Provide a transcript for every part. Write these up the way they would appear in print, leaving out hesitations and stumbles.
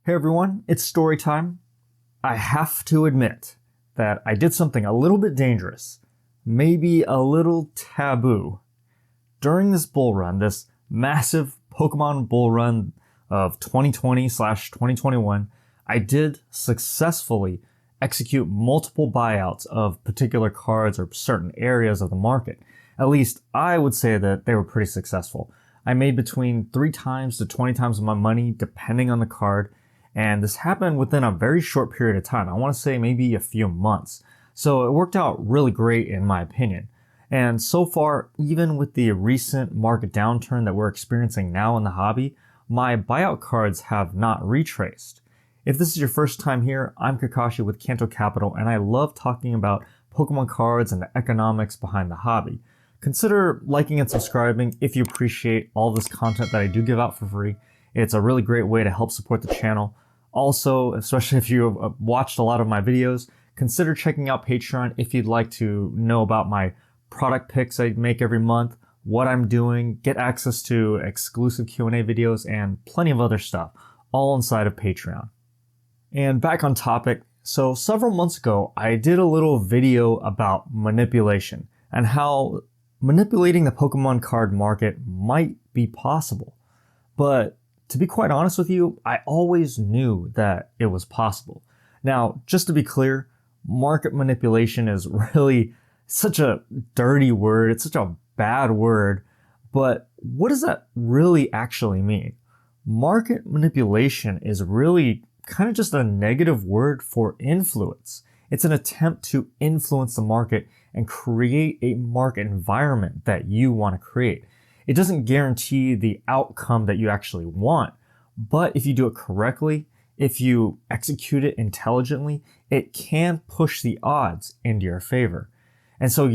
Hey everyone, it's story time. I have to admit that I did something a little bit dangerous, maybe a little taboo. During this bull run, this massive Pokemon bull run of 2020/2021, I did successfully execute multiple buyouts of particular cards or certain areas of the market. At least I would say that they were pretty successful. I made between 3 times to 20 times my money depending on the card. And this happened within a very short period of time. I want to say maybe a few months. So it worked out really great in my opinion. And so far, even with the recent market downturn that we're experiencing now in the hobby, my buyout cards have not retraced. If this is your first time here, I'm KAKASHI with Kanto Capital, and I love talking about Pokemon cards and the economics behind the hobby. Consider liking and subscribing if you appreciate all this content that I do give out for free. It's a really great way to help support the channel. Also, especially if you've watched a lot of my videos, consider checking out Patreon if you'd like to know about my product picks I make every month, what I'm doing, get access to exclusive Q&A videos, and plenty of other stuff, all inside of Patreon. And back on topic, so several months ago, I did a little video about manipulation and how manipulating the Pokemon card market might be possible. But to be quite honest with you, I always knew that it was possible. Now, just to be clear, market manipulation is really such a dirty word. It's such a bad word. But what does that really actually mean? Market manipulation is really kind of just a negative word for influence. It's an attempt to influence the market and create a market environment that you want to create. It doesn't guarantee the outcome that you actually want, but if you do it correctly, if you execute it intelligently, it can push the odds into your favor. And so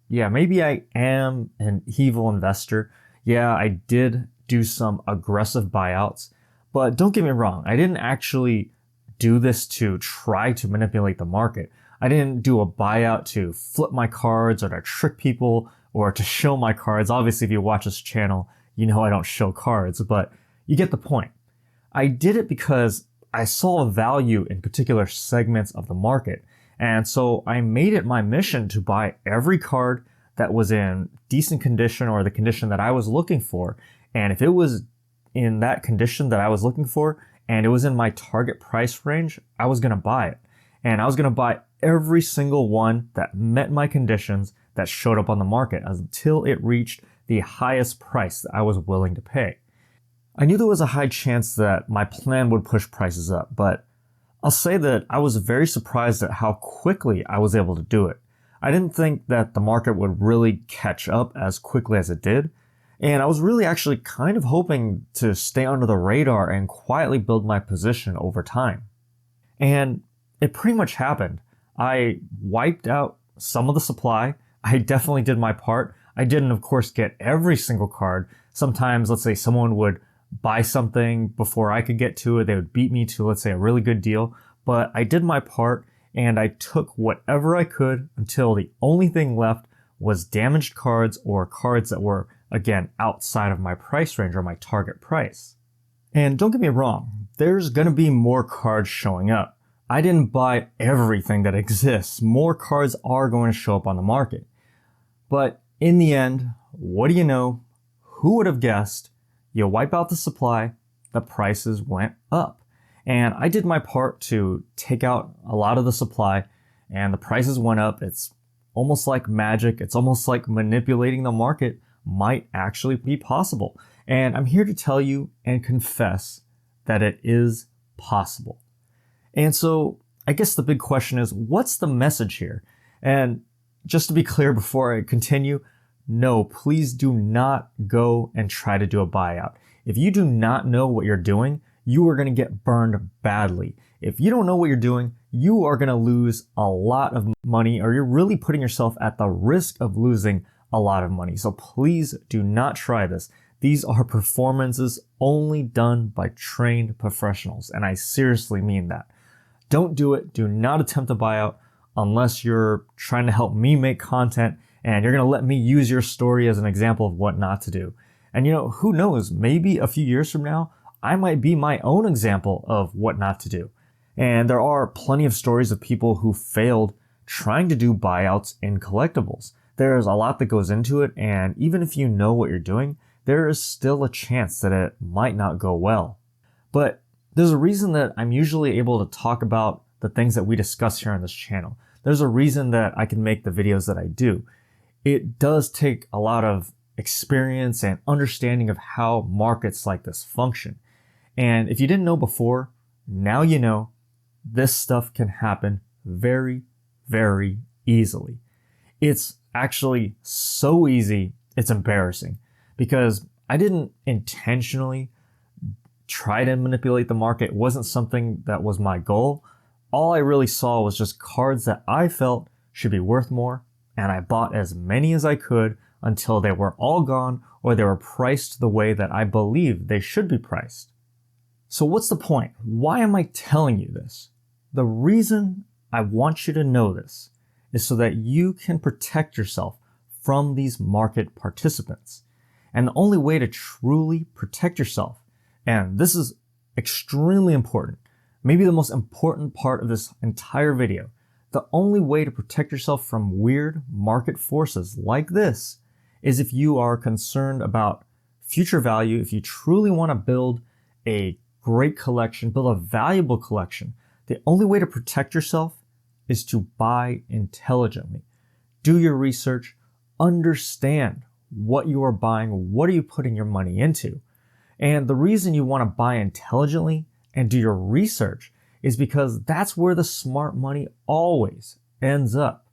maybe I am an evil investor. Yeah, I did do some aggressive buyouts, but don't get me wrong, I didn't actually do this to try to manipulate the market. I didn't do a buyout to flip my cards or to trick people or to show my cards. Obviously, if you watch this channel, you know I don't show cards, but you get the point. I did it because I saw value in particular segments of the market. And so I made it my mission to buy every card that was in decent condition or the condition that I was looking for. And if it was in that condition that I was looking for and it was in my target price range, I was going to buy it. And I was going to buy every single one that met my conditions that showed up on the market until it reached the highest price that I was willing to pay. I knew there was a high chance that my plan would push prices up, but I'll say that I was very surprised at how quickly I was able to do it. I didn't think that the market would really catch up as quickly as it did, and I was really actually kind of hoping to stay under the radar and quietly build my position over time. And it pretty much happened. I wiped out some of the supply. I definitely did my part. I didn't, of course, get every single card. Sometimes, let's say someone would buy something before I could get to it. They would beat me to, let's say, a really good deal. But I did my part and I took whatever I could until the only thing left was damaged cards or cards that were, again, outside of my price range or my target price. And don't get me wrong, there's going to be more cards showing up. I didn't buy everything that exists. More cards are going to show up on the market. But in the end, what do you know? Who would have guessed? You wipe out the supply, the prices went up. And I did my part to take out a lot of the supply and the prices went up. It's almost like magic. It's almost like manipulating the market might actually be possible. And I'm here to tell you and confess that it is possible. And so I guess the big question is, what's the message here? And just to be clear before I continue, no, please do not go and try to do a buyout. If you do not know what you're doing, you are going to get burned badly. If you don't know what you're doing, you are going to lose a lot of money, or you're really putting yourself at the risk of losing a lot of money. So please do not try this. These are performances only done by trained professionals, and I seriously mean that. Don't do it. Do not attempt a buyout unless you're trying to help me make content and you're going to let me use your story as an example of what not to do. And you know, who knows, maybe a few years from now, I might be my own example of what not to do. And there are plenty of stories of people who failed trying to do buyouts in collectibles. There's a lot that goes into it, and even if you know what you're doing, there is still a chance that it might not go well. But there's a reason that I'm usually able to talk about the things that we discuss here on this channel. There's a reason that I can make the videos that I do. It does take a lot of experience and understanding of how markets like this function. And if you didn't know before, now you know. This stuff can happen very, very easily. It's actually so easy, it's embarrassing, because I didn't intentionally try to manipulate the market. It wasn't something that was my goal. All I really saw was just cards that I felt should be worth more, and I bought as many as I could until they were all gone or they were priced the way that I believe they should be priced. So what's the point? Why am I telling you this? The reason I want you to know this is so that you can protect yourself from these market participants. And the only way to truly protect yourself, and this is extremely important, maybe the most important part of this entire video, the only way to protect yourself from weird market forces like this is if you are concerned about future value, if you truly want to build a great collection, build a valuable collection. The only way to protect yourself is to buy intelligently. Do your research, understand what you are buying, what are you putting your money into. And the reason you want to buy intelligently and do your research is because that's where the smart money always ends up.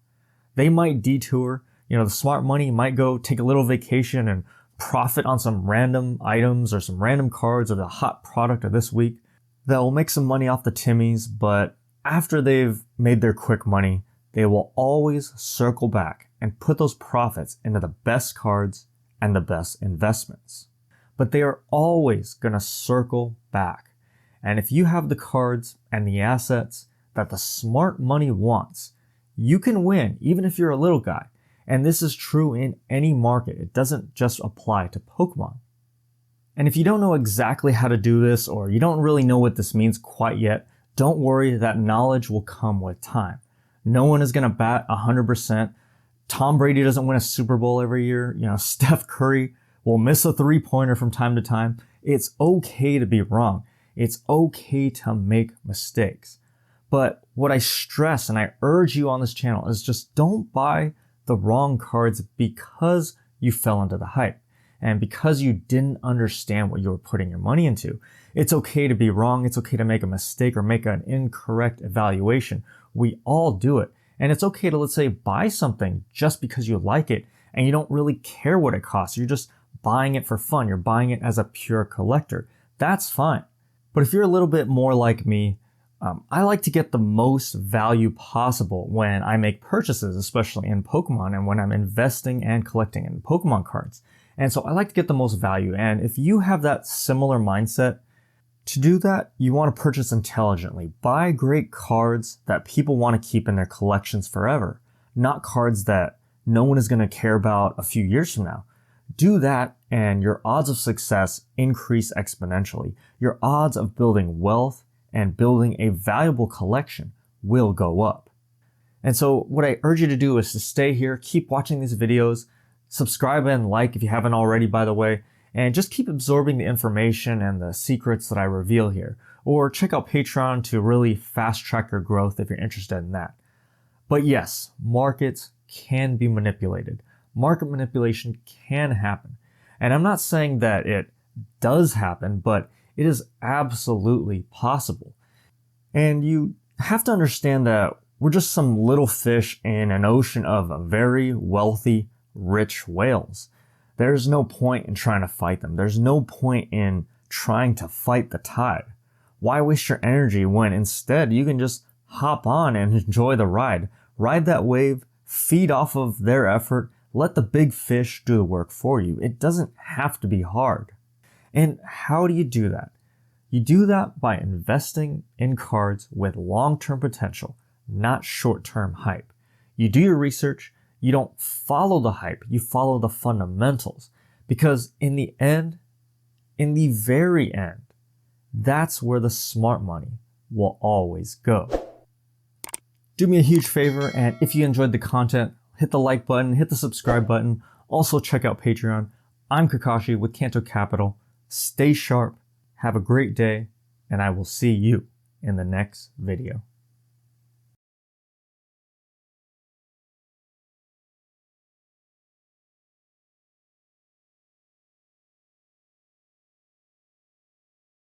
They might detour, the smart money might go take a little vacation and profit on some random items or some random cards or the hot product of this week that will make some money off the Timmies, but after they've made their quick money, they will always circle back and put those profits into the best cards and the best investments. But they are always going to circle back. And if you have the cards and the assets that the smart money wants, you can win even if you're a little guy. And this is true in any market. It doesn't just apply to Pokemon. And if you don't know exactly how to do this, or you don't really know what this means quite yet, don't worry, that knowledge will come with time. No one is going to bat 100%. Tom Brady doesn't win a Super Bowl every year. Steph Curry will miss a three-pointer from time to time. It's okay to be wrong. It's okay to make mistakes. But what I stress and I urge you on this channel is just don't buy the wrong cards because you fell into the hype and because you didn't understand what you were putting your money into. It's okay to be wrong. It's okay to make a mistake or make an incorrect evaluation. We all do it. And it's okay to, let's say, buy something just because you like it and you don't really care what it costs. You're just buying it for fun. You're buying it as a pure collector. That's fine. But if you're a little bit more like me, I like to get the most value possible when I make purchases, especially in Pokemon and when I'm investing and collecting in Pokemon cards. And so I like to get the most value. And if you have that similar mindset, to do that, you want to purchase intelligently. Buy great cards that people want to keep in their collections forever, not cards that no one is going to care about a few years from now. Do that and your odds of success increase exponentially. Your odds of building wealth and building a valuable collection will go up. And so what I urge you to do is to stay here, keep watching these videos, subscribe and like if you haven't already, by the way, and just keep absorbing the information and the secrets that I reveal here. Or check out Patreon to really fast track your growth if you're interested in that. But yes, markets can be manipulated. Market manipulation can happen. And I'm not saying that it does happen, but it is absolutely possible. And you have to understand that we're just some little fish in an ocean of very wealthy, rich whales. There's no point in trying to fight them. There's no point in trying to fight the tide. Why waste your energy when instead you can just hop on and enjoy the ride? Ride that wave, feed off of their effort, let the big fish do the work for you. It doesn't have to be hard. And how do you do that? You do that by investing in cards with long-term potential, not short-term hype. You do your research. You don't follow the hype. You follow the fundamentals. Because in the end, in the very end, that's where the smart money will always go. Do me a huge favor, and if you enjoyed the content, hit the like button, hit the subscribe button. Also check out Patreon. I'm Kakashi with Kanto Capital. Stay sharp, have a great day, and I will see you in the next video.